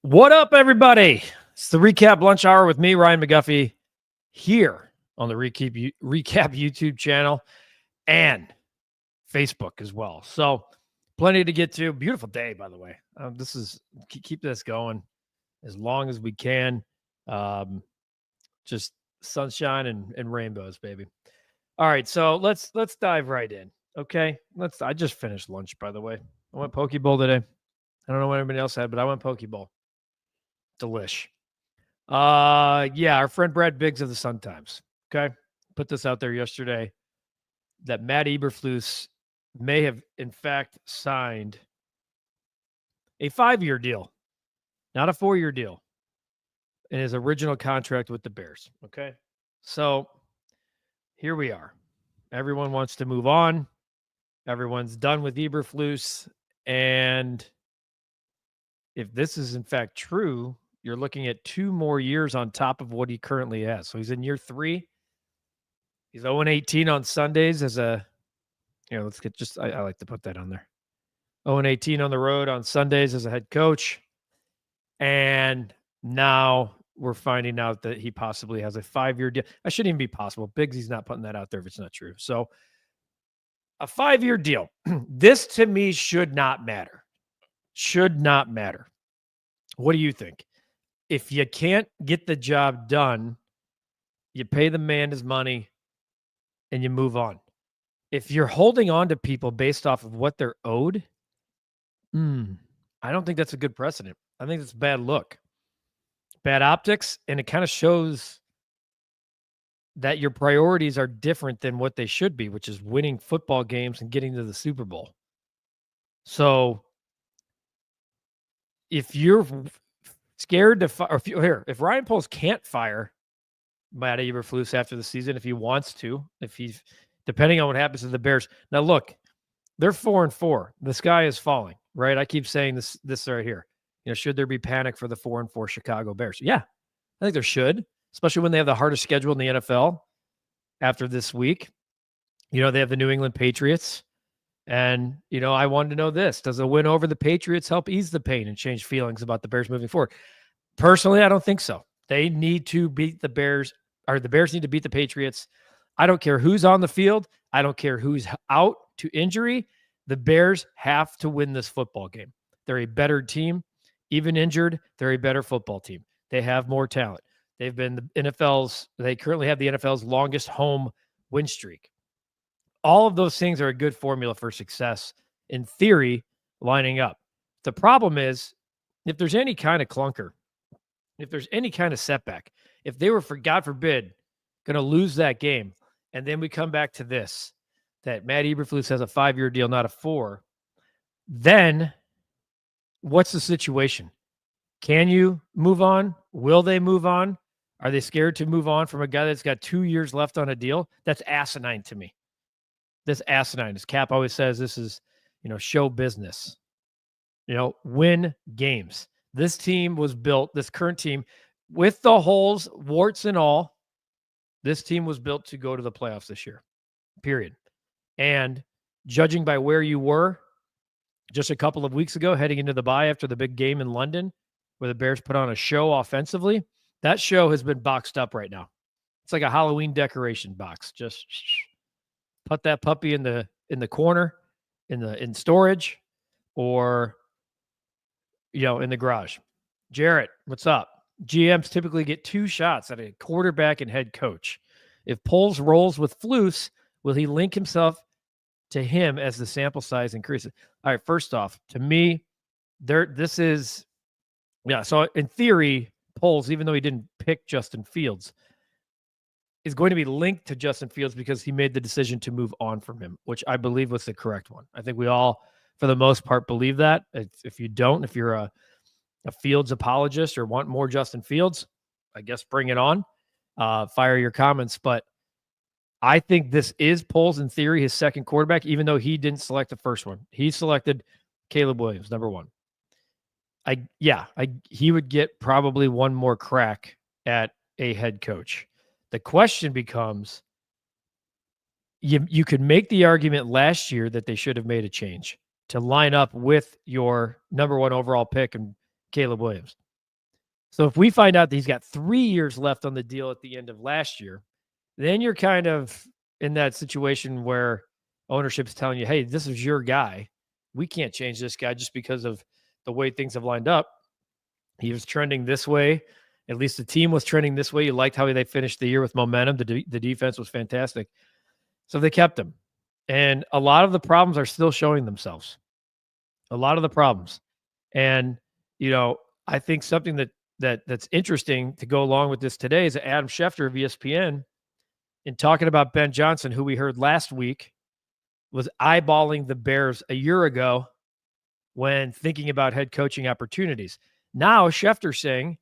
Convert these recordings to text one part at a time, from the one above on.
What up, everybody? It's the Recap Lunch Hour with me, Ryan McGuffey, here on the Recap YouTube channel and Facebook as well. So, plenty to get to. Beautiful day, by the way. Keep this going as long as we can. Just sunshine and rainbows, baby. All right, so let's dive right in. Okay, I just finished lunch, by the way. I went Poke Bowl today. I don't know what anybody else had, but I went Poke Bowl. Delish. Yeah, our friend Brad Biggs of the Sun Times. Okay. Put this out there yesterday that Matt Eberflus may have, in fact, signed a 5-year deal, not a 4-year deal, in his original contract with the Bears. Okay. So here we are. Everyone wants to move on. Everyone's done with Eberflus. And if this is, in fact, true, you're looking at 2 more years on top of what he currently has. So he's in year 3. He's 0-18 on Sundays as a, let's get just, I like to put that on there. 0-18 on the road on Sundays as a head coach. And now we're finding out that he possibly has a 5-year deal. That shouldn't even be possible. Biggsy's not putting that out there if it's not true. So a 5-year deal. This to me should not matter. Should not matter. What do you think? If you can't get the job done, you pay the man his money and you move on. If you're holding on to people based off of what they're owed, I don't think that's a good precedent. I think it's a bad look, bad optics, and it kind of shows that your priorities are different than what they should be, which is winning football games and getting to the Super Bowl. So if you're scared to fire, if Ryan Poles can't fire Matt Eberflus after the season, if he wants to, if he's depending on what happens to the Bears. Now, look, they're 4-4. The sky is falling, right? I keep saying this right here. Should there be panic for the 4-4 Chicago Bears? Yeah, I think there should, especially when they have the hardest schedule in the NFL after this week. They have the New England Patriots. And, I wanted to know this. Does a win over the Patriots help ease the pain and change feelings about the Bears moving forward? Personally, I don't think so. They need to beat the Bears, or the Bears need to beat the Patriots. I don't care who's on the field. I don't care who's out to injury. The Bears have to win this football game. They're a better team. Even injured, they're a better football team. They have more talent. They currently have the NFL's longest home win streak. All of those things are a good formula for success, in theory, lining up. The problem is, if there's any kind of clunker, if there's any kind of setback, if they were, for God forbid, going to lose that game, and then we come back to this, that Matt Eberflus has a 5-year deal, not a 4, then what's the situation? Can you move on? Will they move on? Are they scared to move on from a guy that's got 2 years left on a deal? That's asinine to me. This asinine, as Cap always says, this is, show business. Win games. This team was built, this current team, with the holes, warts and all, this team was built to go to the playoffs this year, period. And judging by where you were just a couple of weeks ago, heading into the bye after the big game in London, where the Bears put on a show offensively, that show has been boxed up right now. It's like a Halloween decoration box. Just put that puppy in the corner, in storage, or in the garage. Jarrett, what's up? GMs typically get 2 shots at a quarterback and head coach. If Poles rolls with Flus, will he link himself to him as the sample size increases? All right, first off, to me, so in theory, Poles, even though he didn't pick Justin Fields, is going to be linked to Justin Fields because he made the decision to move on from him, which I believe was the correct one. I think we all, for the most part, believe that. If you don't, if you're a Fields apologist or want more Justin Fields, I guess bring it on. Fire your comments. But I think this is Poles, in theory, his second quarterback, even though he didn't select the first one. He selected Caleb Williams, number 1. He would get probably one more crack at a head coach. The question becomes, you could make the argument last year that they should have made a change to line up with your number 1 overall pick and Caleb Williams. So if we find out that he's got 3 years left on the deal at the end of last year, then you're kind of in that situation where ownership's telling you, hey, this is your guy. We can't change this guy just because of the way things have lined up. He was trending this way. At least the team was trending this way. You liked how they finished the year with momentum. The defense was fantastic. So they kept him. And a lot of the problems are still showing themselves. A lot of the problems. And, I think something that's interesting to go along with this today is that Adam Schefter of ESPN, in talking about Ben Johnson, who we heard last week, was eyeballing the Bears a year ago when thinking about head coaching opportunities. Now Schefter saying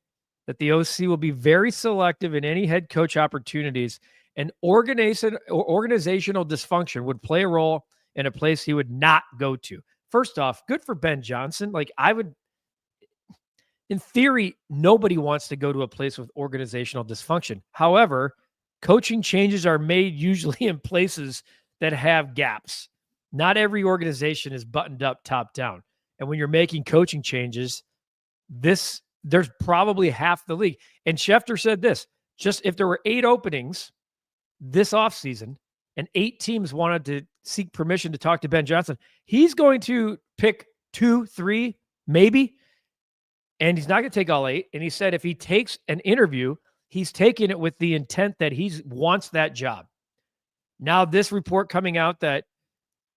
that the OC will be very selective in any head coach opportunities, and organizational dysfunction would play a role in a place he would not go to. First off, good for Ben Johnson. In theory, nobody wants to go to a place with organizational dysfunction. However, coaching changes are made usually in places that have gaps. Not every organization is buttoned up top down. And when you're making coaching changes, there's probably half the league. And Schefter said this, just if there were 8 openings this offseason and 8 teams wanted to seek permission to talk to Ben Johnson, he's going to pick 2, 3, maybe, and he's not going to take all 8. And he said if he takes an interview, he's taking it with the intent that he wants that job. Now, this report coming out that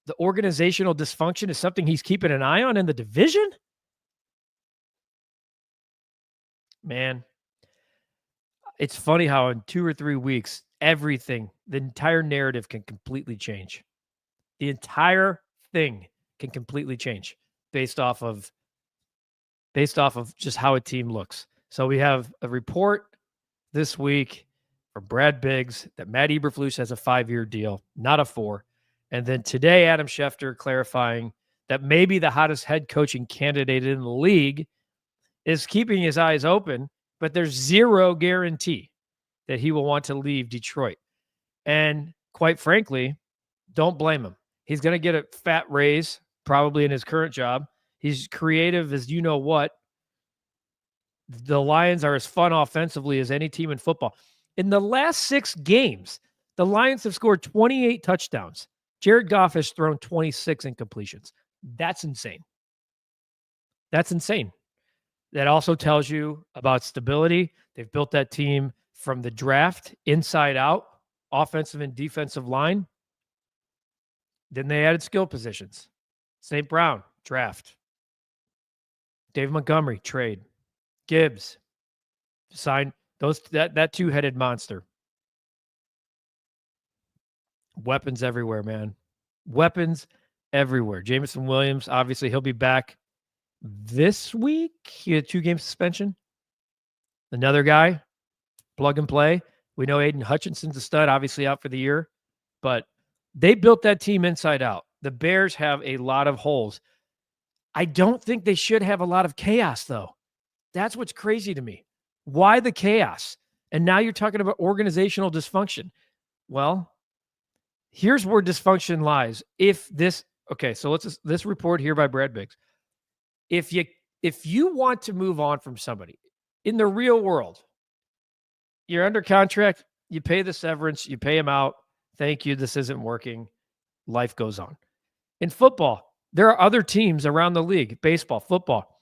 the organizational dysfunction is something he's keeping an eye on in the division? Man, it's funny how in 2 or 3 weeks, the entire narrative can completely change. The entire thing can completely change based off of just how a team looks. So we have a report this week from Brad Biggs that Matt Eberflus has a 5-year deal, not a 4. And then today, Adam Schefter clarifying that maybe the hottest head coaching candidate in the league is keeping his eyes open, but there's zero guarantee that he will want to leave Detroit. And quite frankly, don't blame him. He's going to get a fat raise, probably in his current job. He's creative as you know what. The Lions are as fun offensively as any team in football. In the last 6 games, the Lions have scored 28 touchdowns. Jared Goff has thrown 26 incompletions. That's insane. That's insane. That also tells you about stability. They've built that team from the draft inside out, offensive and defensive line. Then they added skill positions. St. Brown, draft. David Montgomery, trade. Gibbs, sign that 2-headed monster. Weapons everywhere, man. Weapons everywhere. Jameson Williams, obviously, he'll be back this week. He had 2-game suspension. Another guy, plug and play. We know Aiden Hutchinson's a stud, obviously out for the year. But they built that team inside out. The Bears have a lot of holes. I don't think they should have a lot of chaos, though. That's what's crazy to me. Why the chaos? And now you're talking about organizational dysfunction. Well, here's where dysfunction lies. So this report here by Brad Biggs. If you want to move on from somebody in the real world, you're under contract, you pay the severance, you pay him out. Thank you. This isn't working. Life goes on. In football, there are other teams around the league, baseball, football,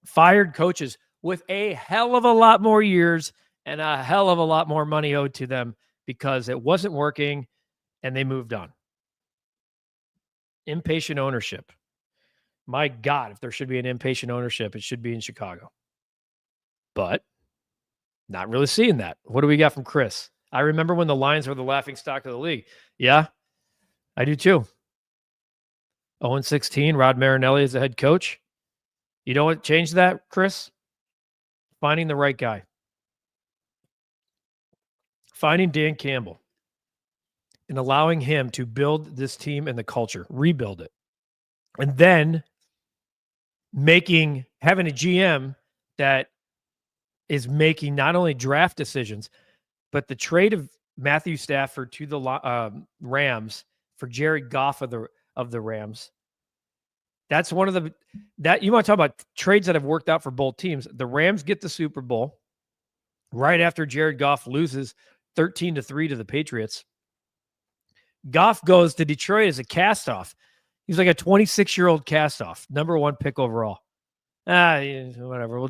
fired coaches with a hell of a lot more years and a hell of a lot more money owed to them because it wasn't working and they moved on. Impatient ownership. My God, if there should be an impatient ownership, it should be in Chicago. But not really seeing that. What do we got from Chris? I remember when the Lions were the laughingstock of the league. Yeah, I do too. 0-16, Rod Marinelli is the head coach. You know what changed that, Chris? Finding the right guy. Finding Dan Campbell and allowing him to build this team and the culture, rebuild it. And then having a GM that is making not only draft decisions, but the trade of Matthew Stafford to the Rams for Jared Goff of the Rams. That's one of that you want to talk about trades that have worked out for both teams. The Rams get the Super Bowl right after Jared Goff loses 13-3 to the Patriots. Goff goes to Detroit as a cast-off. He's like a 26-year-old cast-off, number 1 pick overall. Whatever.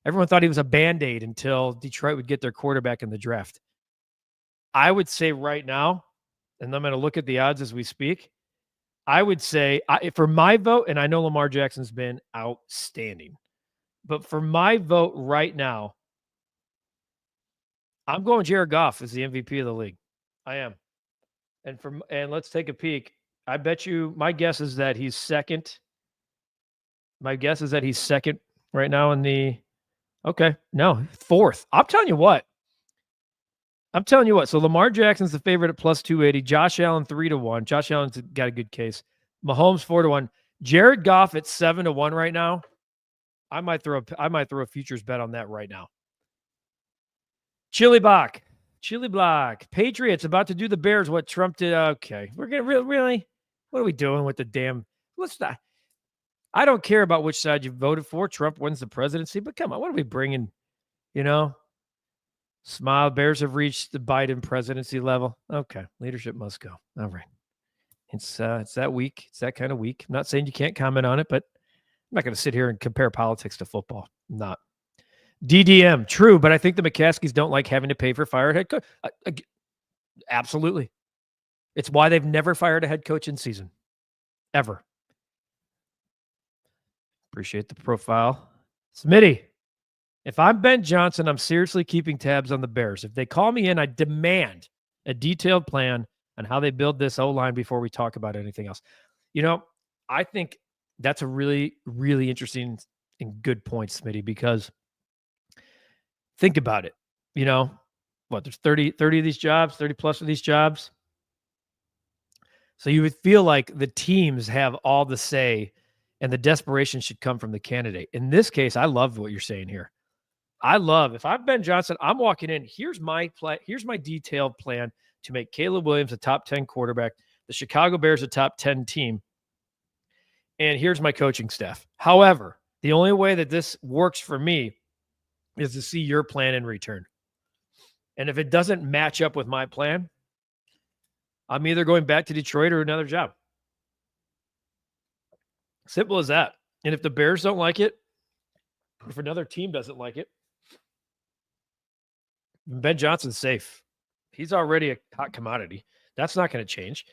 Everyone thought he was a Band-Aid until Detroit would get their quarterback in the draft. I would say right now, and I'm going to look at the odds as we speak, I would say, for my vote, and I know Lamar Jackson's been outstanding, but for my vote right now, I'm going Jared Goff as the MVP of the league. I am. And let's take a peek. I bet you, my guess is that he's second. My guess is that he's second right now fourth. I'm telling you what. So Lamar Jackson's the favorite at plus 280. Josh Allen 3-1. Josh Allen's got a good case. Mahomes 4-1. Jared Goff at 7-1 right now. I might throw a futures bet on that right now. Chili Block. Patriots about to do the Bears what Trump did. Okay. We're going to really? What are we doing with the damn? I don't care about which side you voted for. Trump wins the presidency, but come on. What are we bringing? Smile. Bears have reached the Biden presidency level. Okay. Leadership must go. All right. It's that week. It's that kind of week. I'm not saying you can't comment on it, but I'm not going to sit here and compare politics to football. I'm not. DDM, true, but I think the McCaskies don't like having to pay for fired head coach. Absolutely. It's why they've never fired a head coach in season. Ever. Appreciate the profile. Smitty, if I'm Ben Johnson, I'm seriously keeping tabs on the Bears. If they call me in, I demand a detailed plan on how they build this O-line before we talk about anything else. I think that's a really, really interesting and good point, Smitty, because think about it. There's 30 of these jobs, 30 plus of these jobs. So you would feel like the teams have all the say and the desperation should come from the candidate. In this case, I love what you're saying here. If I'm Ben Johnson, I'm walking in. Here's my plan. Here's my detailed plan to make Caleb Williams a top 10 quarterback, the Chicago Bears a top 10 team. And here's my coaching staff. However, the only way that this works for me is to see your plan in return. And if it doesn't match up with my plan, I'm either going back to Detroit or another job. Simple as that. And if the Bears don't like it, if another team doesn't like it, Ben Johnson's safe. He's already a hot commodity. That's not going to change.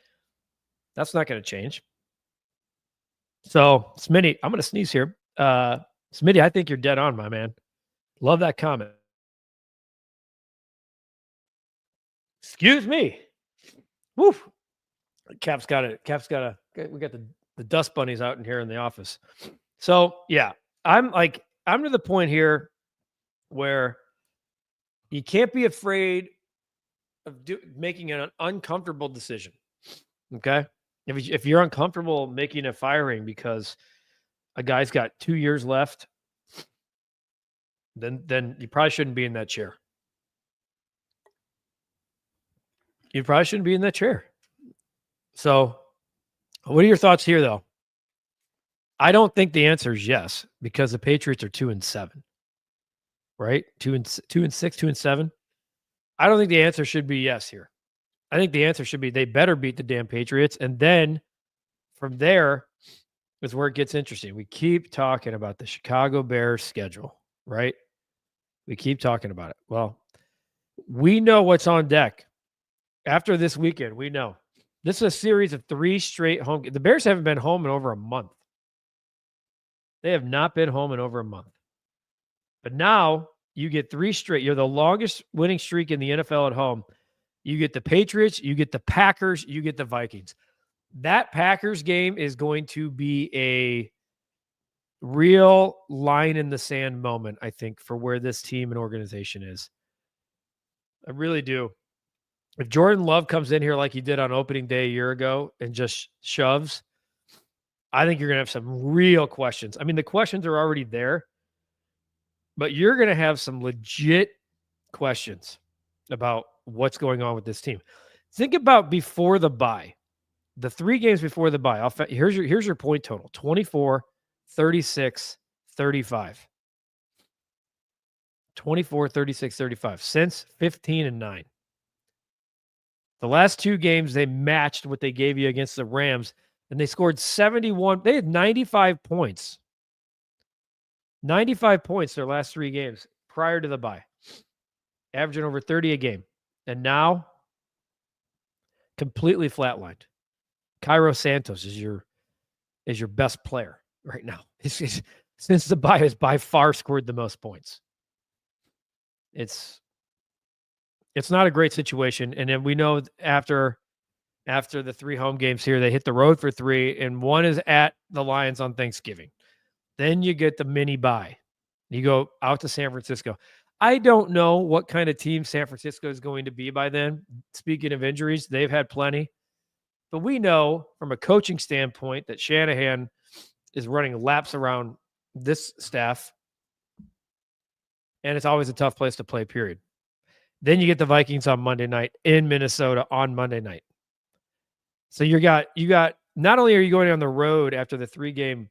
So, Smitty, I'm going to sneeze here. Smitty, I think you're dead on, my man. Love that comment. Excuse me. Woo. Cap's got it. We got the dust bunnies out in here in the office. So, yeah, I'm to the point here where you can't be afraid of making an uncomfortable decision. Okay? If you're uncomfortable making a firing because a guy's got 2 years left, then you probably shouldn't be in that chair. So, what are your thoughts here, though? I don't think the answer is yes, because the Patriots are 2-7, right? 2-6, 2-7. I don't think the answer should be yes here. I think the answer should be they better beat the damn Patriots, and then from there is where it gets interesting. We keep talking about the Chicago Bears schedule, right? We keep talking about it. Well, we know what's on deck after this weekend. We know this is a series of 3 straight home games. The Bears haven't been home in over a month. They have not been home in over a month. But now you get 3 straight. You're the longest winning streak in the NFL at home. You get the Patriots, you get the Packers, you get the Vikings. That Packers game is going to be a real line in the sand moment, I think, for where this team and organization is. I really do. If Jordan Love comes in here like he did on opening day a year ago and just shoves, I think you're going to have some real questions. I mean, the questions are already there, but you're going to have some legit questions about what's going on with this team. Think about before the bye. The 3 games before the bye, here's your point total: 24, 36, 35. 24, 36, 35 since 15-9. The last 2 games, they matched what they gave you against the Rams, and they scored 71. They had 95 points. 95 points their last 3 games prior to the bye, averaging over 30 a game. And now, completely flatlined. Cairo Santos is your best player right now. Since the bye, has by far scored the most points. It's not a great situation. And then we know after the 3 home games here, they hit the road for 3, and 1 is at the Lions on Thanksgiving. Then you get the mini bye. You go out to San Francisco. I don't know what kind of team San Francisco is going to be by then. Speaking of injuries, they've had plenty. But we know from a coaching standpoint that Shanahan is running laps around this staff, and it's always a tough place to play, period. Then you get the Vikings on Monday night in Minnesota on Monday night. So you got not only are you going on the road after the 3-game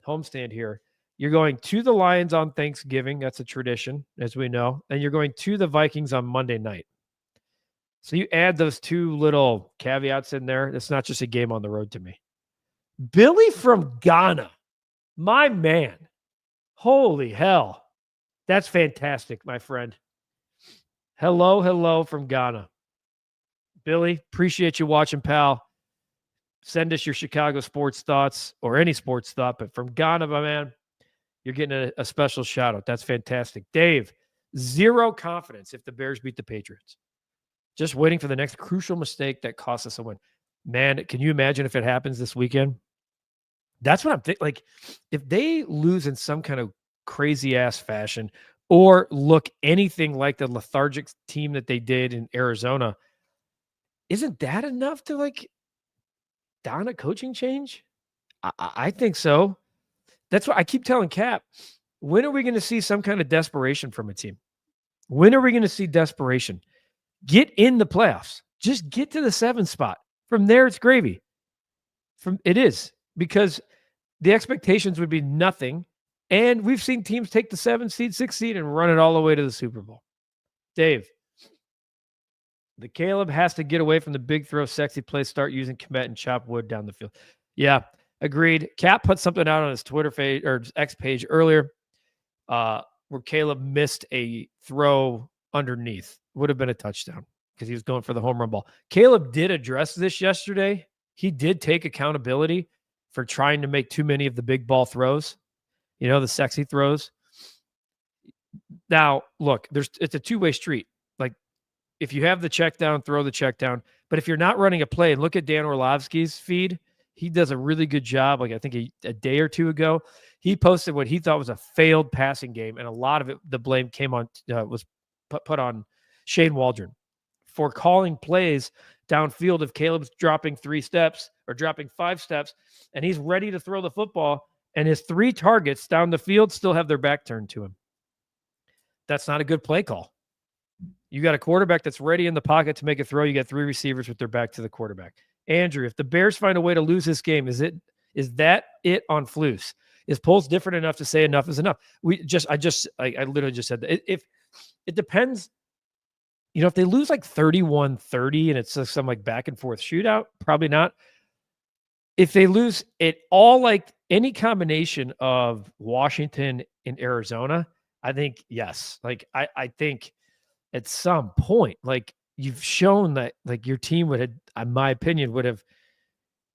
homestand here, you're going to the Lions on Thanksgiving. That's a tradition, as we know. And you're going to the Vikings on Monday night. So you add those 2 little caveats in there. It's not just a game on the road to me. Billy from Ghana, my man. Holy hell. That's fantastic, my friend. Hello from Ghana. Billy, appreciate you watching, pal. Send us your Chicago sports thoughts or any sports thought. But from Ghana, my man, you're getting a special shout out. That's fantastic. Dave, 0 confidence if the Bears beat the Patriots. Just waiting for the next crucial mistake that costs us a win. Man, can you imagine if it happens this weekend? That's what I'm thinking. Like, if they lose in some kind of crazy-ass fashion or look anything like the lethargic team that they did in Arizona, isn't that enough to, like, don a coaching change? I think so. That's what I keep telling Cap. When are we going to see some kind of desperation from a team? When are we going to see desperation? Get in the playoffs. Just get to the 7 spot. From there, it's gravy. It is, because the expectations would be nothing. And we've seen teams take the 7 seed, 6 seed, and run it all the way to the Super Bowl. Dave, the Caleb has to get away from the big throw, sexy play, start using Komet and chop wood down the field. Yeah, agreed. Cap put something out on his Twitter page or X page earlier where Caleb missed a throw underneath. Would have been a touchdown because he was going for the home run ball. Caleb did address this yesterday. He did take accountability for trying to make too many of the big ball throws, the sexy throws. Now, look, it's a 2-way street. Like, if you have the check down, throw the check down. But if you're not running a play, and look at Dan Orlovsky's feed, he does a really good job. Like, I think a day or 2 ago, he posted what he thought was a failed passing game, and a lot of it, the blame came on was put on Shane Waldron for calling plays downfield if Caleb's dropping 3 steps or dropping 5 steps, and he's ready to throw the football, and his 3 targets down the field still have their back turned to him. That's not a good play call. You got a quarterback that's ready in the pocket to make a throw. You got 3 receivers with their back to the quarterback. Andrew, if the Bears find a way to lose this game, is that it on Flus? Is Poles different enough to say enough is enough? I literally just said that. If it depends, if they lose like 31-30 and it's some like back and forth shootout, probably not. If they lose it all, like any combination of Washington and Arizona, I think yes. Like I think at some point, like you've shown that like your team would have, in my opinion,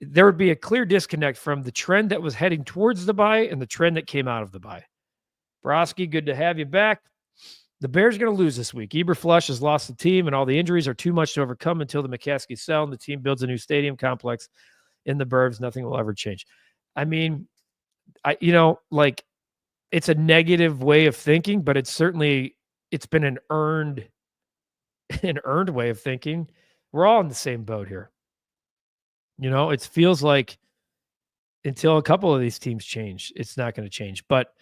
there would be a clear disconnect from the trend that was heading towards the bye and the trend that came out of the bye. Broski, good to have you back. The Bears are going to lose this week. Eberflus has lost the team, and all the injuries are too much to overcome until the McCaskey sell and the team builds a new stadium complex in the Burbs. Nothing will ever change. I mean, it's a negative way of thinking, but it's been an earned way of thinking. We're all in the same boat here. It feels like until a couple of these teams change, it's not going to change. But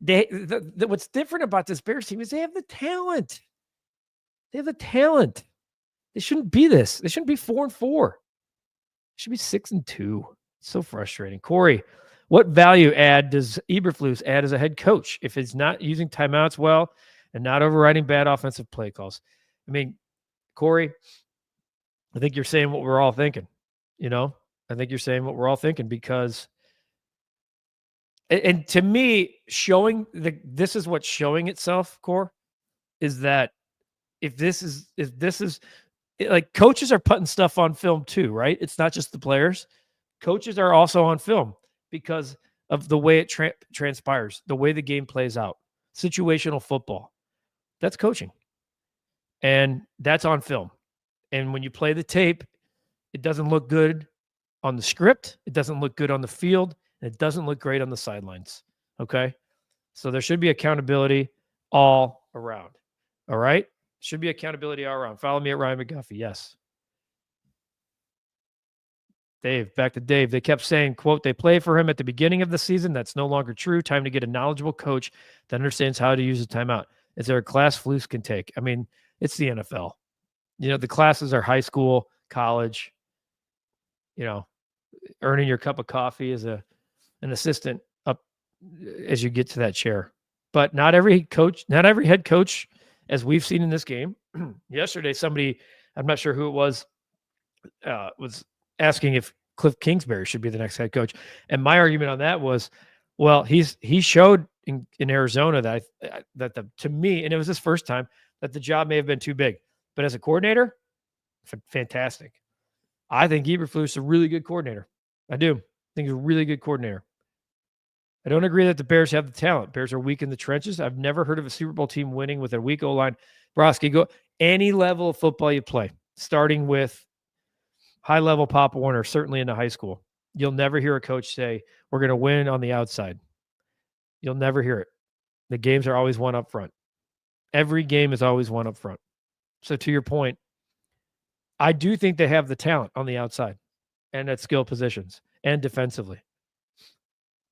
what's different about this Bears team is they have the talent. They have the talent. They shouldn't be this. They shouldn't be 4-4. Should be 6-2. So frustrating. Corey, what value add does Eberflus add as a head coach if he's not using timeouts well and not overriding bad offensive play calls? I mean, Corey, I think you're saying what we're all thinking. I think you're saying what we're all thinking because, and to me, this is what's showing itself, Core, is that if this is like coaches are putting stuff on film too, right? It's not just the players. Coaches are also on film because of the way it transpires, the way the game plays out. Situational football. That's coaching. And that's on film. And when you play the tape, it doesn't look good on the script. It doesn't look good on the field. And it doesn't look great on the sidelines. Okay? So there should be accountability all around. All right? Should be accountability all around. Follow me at Ryan McGuffey. Yes. Dave, back to Dave. They kept saying, quote, they play for him at the beginning of the season. That's no longer true. Time to get a knowledgeable coach that understands how to use a timeout. Is there a class Flus can take? I mean, it's the NFL. The classes are high school, college, earning your cup of coffee as an assistant up as you get to that chair. But not every head coach, as we've seen in this game. Yesterday, somebody, I'm not sure who it was asking if Cliff Kingsbury should be the next head coach. And my argument on that was, well, he showed in Arizona that to me, and it was his first time, that the job may have been too big. But as a coordinator, fantastic. I think Eberflus is a really good coordinator. I do. I think he's a really good coordinator. I don't agree that the Bears have the talent. Bears are weak in the trenches. I've never heard of a Super Bowl team winning with a weak O-line. Broski, go any level of football you play, starting with high-level Pop Warner, certainly into high school. You'll never hear a coach say, we're going to win on the outside. You'll never hear it. The games are always won up front. Every game is always won up front. So to your point, I do think they have the talent on the outside and at skill positions and defensively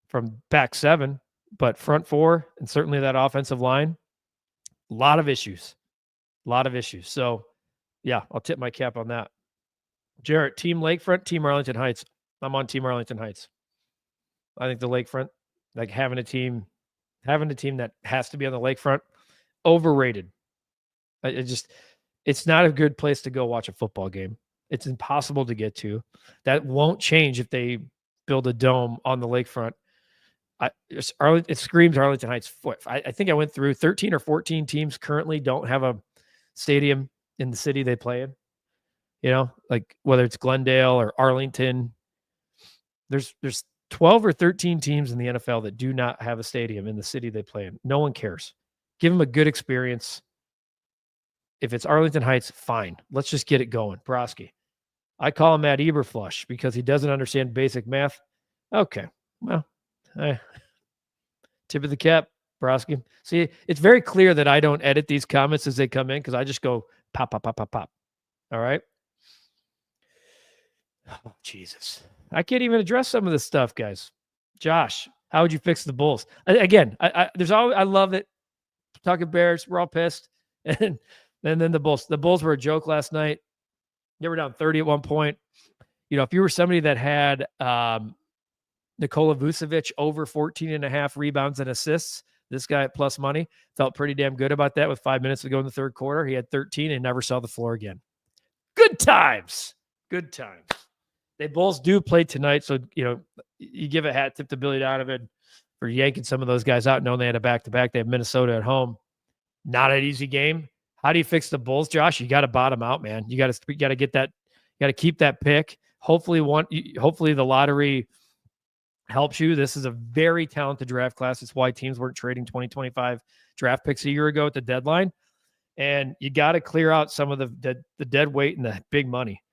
from back seven, but front four and certainly that offensive line, a lot of issues. So, yeah, I'll tip my cap on that. Jarrett, Team Lakefront, Team Arlington Heights. I'm on Team Arlington Heights. I think the Lakefront, like having a team that has to be on the Lakefront, overrated. It's not a good place to go watch a football game. It's impossible to get to. That won't change if they build a dome on the Lakefront. It screams Arlington Heights. I think I went through 13 or 14 teams currently don't have a stadium in the city they play in. Like whether it's Glendale or Arlington, there's 12 or 13 teams in the NFL that do not have a stadium in the city they play in. No one cares. Give them a good experience. If it's Arlington Heights, fine. Let's just get it going. Broski. I call him Matt Eberflus because he doesn't understand basic math. Okay. Well, tip of the cap, Broski. See, it's very clear that I don't edit these comments as they come in because I just go pop, pop, pop, pop, pop. All right. Oh, Jesus. I can't even address some of this stuff, guys. Josh, how would you fix the Bulls? Again, I love it. Talking Bears, we're all pissed. And then the Bulls. The Bulls were a joke last night. They were down 30 at one point. If you were somebody that had Nikola Vucevic over 14.5 rebounds and assists, this guy at plus money felt pretty damn good about that with 5 minutes to go in the third quarter. He had 13 and never saw the floor again. Good times. Good times. The Bulls do play tonight, so you give a hat tip to Billy Donovan for yanking some of those guys out, knowing they had a back-to-back. They have Minnesota at home. Not an easy game. How do you fix the Bulls, Josh? You got to bottom out, man. You got to get that. You got to keep that pick. Hopefully the lottery helps you. This is a very talented draft class. It's why teams weren't trading 2025 draft picks a year ago at the deadline. And you got to clear out some of the dead weight and the big money.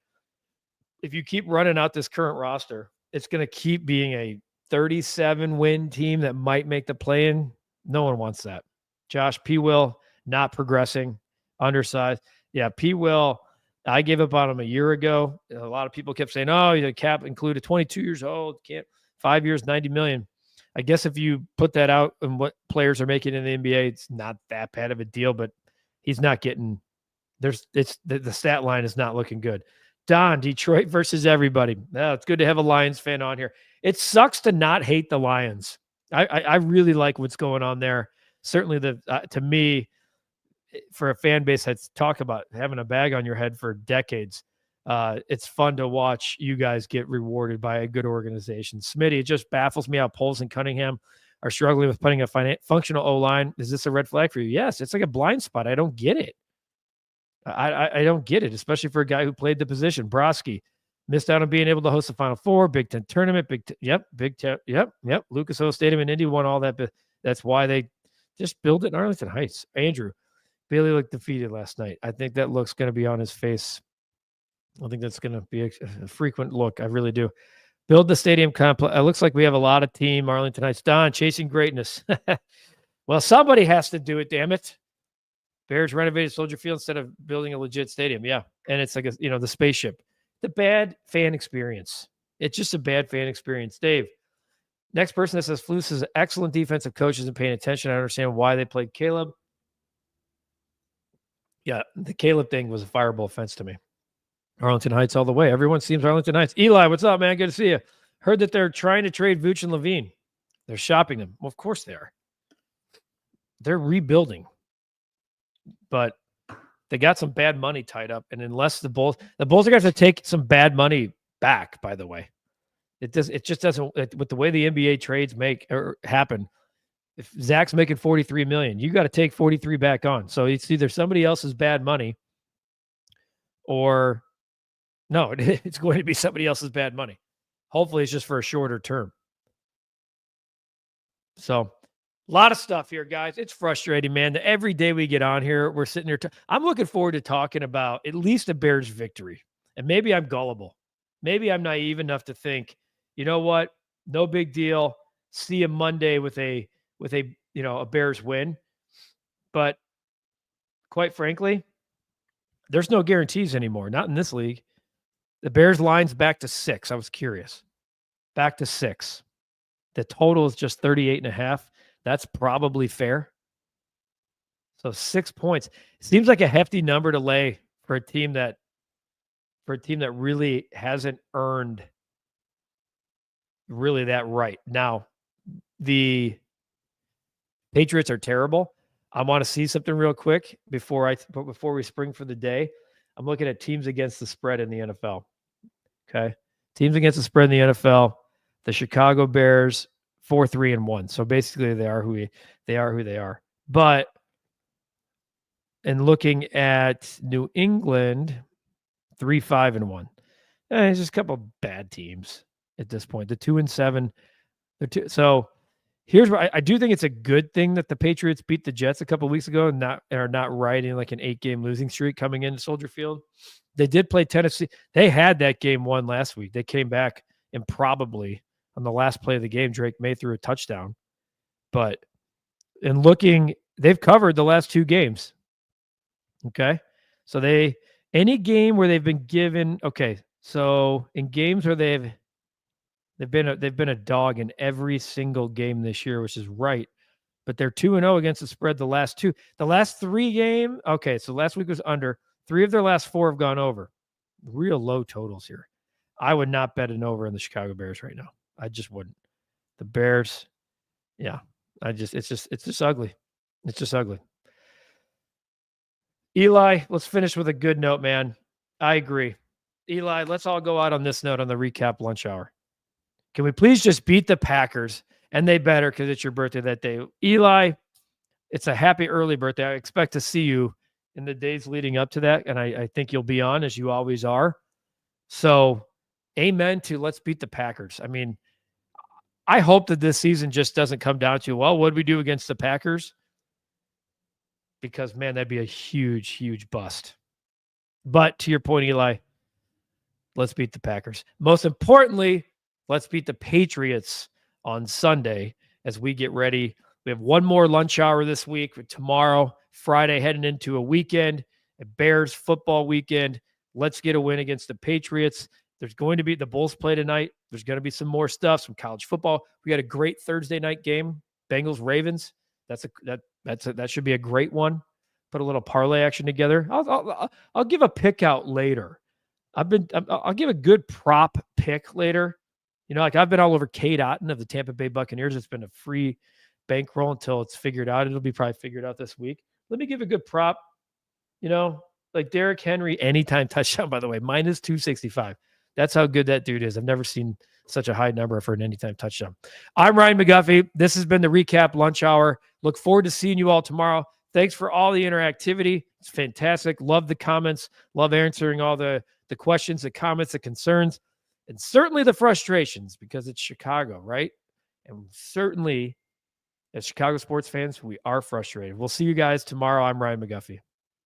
If you keep running out this current roster, it's going to keep being a 37-win team that might make the play-in. No one wants that. Josh, P. Will not progressing, undersized. Yeah, P. Will, I gave up on him a year ago. A lot of people kept saying, oh, the cap included 22 years old, 5 years, $90 million. I guess if you put that out and what players are making in the NBA, it's not that bad of a deal, but he's not getting – the stat line is not looking good. Don, Detroit versus everybody. It's good to have a Lions fan on here. It sucks to not hate the Lions. I really like what's going on there. Certainly, to me, for a fan base that's talked about having a bag on your head for decades, it's fun to watch you guys get rewarded by a good organization. Smitty, it just baffles me how Poles and Cunningham are struggling with putting a functional O-line. Is this a red flag for you? Yes, it's like a blind spot. I don't get it. I don't get it, especially for a guy who played the position. Broski missed out on being able to host the Final Four, Big Ten tournament, Big Ten, Lucas Oil Stadium in Indy won all that, but that's why they just built it in Arlington Heights. Andrew, Bailey looked defeated last night. I think that look's going to be on his face. I think that's going to be a frequent look. I really do. Build the stadium complex. It looks like we have a lot of team Arlington Heights. Don, chasing greatness. Well, somebody has to do it, damn it. Bears renovated Soldier Field instead of building a legit stadium. Yeah. And it's like, the spaceship. The bad fan experience. It's just a bad fan experience. Dave, next person that says Flus is excellent defensive coaches and paying attention. I understand why they played Caleb. Yeah, the Caleb thing was a fireable offense to me. Arlington Heights all the way. Everyone seems Arlington Heights. Eli, what's up, man? Good to see you. Heard that they're trying to trade Vooch and Levine. They're shopping them. Well, of course they are. They're rebuilding. But they got some bad money tied up. And unless the Bulls are going to have to take some bad money back, by the way. It just doesn't, with the way the NBA trades happen, if Zach's making $43 million, you got to take 43 back on. So it's either somebody else's bad money or no, it's going to be somebody else's bad money. Hopefully it's just for a shorter term. So a lot of stuff here, guys. It's frustrating, man. Every day we get on here, we're sitting here. I'm looking forward to talking about at least a Bears victory. And maybe I'm gullible. Maybe I'm naive enough to think, you know what? No big deal. See you Monday with a Bears win. But quite frankly, there's no guarantees anymore. Not in this league. The Bears line's back to 6. I was curious. Back to 6. The total is just 38.5. That's probably fair. So 6 points. Seems like a hefty number to lay for a team that really hasn't earned really that right. Now, the Patriots are terrible. I want to see something real quick before we spring for the day. I'm looking at teams against the spread in the NFL. Okay. Teams against the spread in the NFL. The Chicago Bears 4-3-1. So basically they are who they are. But in looking at New England, 3-5-1. It's just a couple of bad teams at this point. The 2-7. So here's where I do think it's a good thing that the Patriots beat the Jets a couple of weeks ago and are not riding like an 8-game losing streak coming into Soldier Field. They did play Tennessee. They had that game won last week. They came back improbably on the last play of the game. Drake May threw a touchdown. But in looking, they've covered the last 2 games. Okay. So any game where they've been given, okay. So in games where they've been a dog in every single game this year, which is right. But they're 2-0 against the spread the last 2. The last 3 game, okay, so last week was under. 3 of their last 4 have gone over. Real low totals here. I would not bet an over in the Chicago Bears right now. I just wouldn't. The Bears, yeah. It's just ugly. It's just ugly. Eli, let's finish with a good note, man. I agree. Eli, let's all go out on this note on the recap lunch hour. Can we please just beat the Packers? And they better, because it's your birthday that day. Eli, it's a happy early birthday. I expect to see you in the days leading up to that, and I think you'll be on, as you always are. So, amen to let's beat the Packers. I mean, I hope that this season just doesn't come down to, well, what did we do against the Packers? Because, man, that'd be a huge, huge bust. But to your point, Eli, let's beat the Packers. Most importantly, let's beat the Patriots on Sunday as we get ready. We have one more lunch hour this week. Tomorrow, Friday, heading into a weekend, a Bears football weekend. Let's get a win against the Patriots. There's going to be the Bulls play tonight. There's going to be some more stuff, some college football. We got a great Thursday night game, Bengals Ravens. That should be a great one. Put a little parlay action together. I'll give a pick out later I'll give a good prop pick later. Like I've been all over Kate Otten of the Tampa Bay Buccaneers. It's been a free bankroll until it's figured out. It'll be probably figured out this week. Let me give a good prop, like Derrick Henry anytime touchdown, by the way, minus 265. That's how good that dude is. I've never seen such a high number for an anytime touchdown. I'm Ryan McGuffey. This has been the Recap Lunch Hour. Look forward to seeing you all tomorrow. Thanks for all the interactivity. It's fantastic. Love the comments. Love answering all the questions, the comments, the concerns, and certainly the frustrations because it's Chicago, right? And certainly, as Chicago sports fans, we are frustrated. We'll see you guys tomorrow. I'm Ryan McGuffey.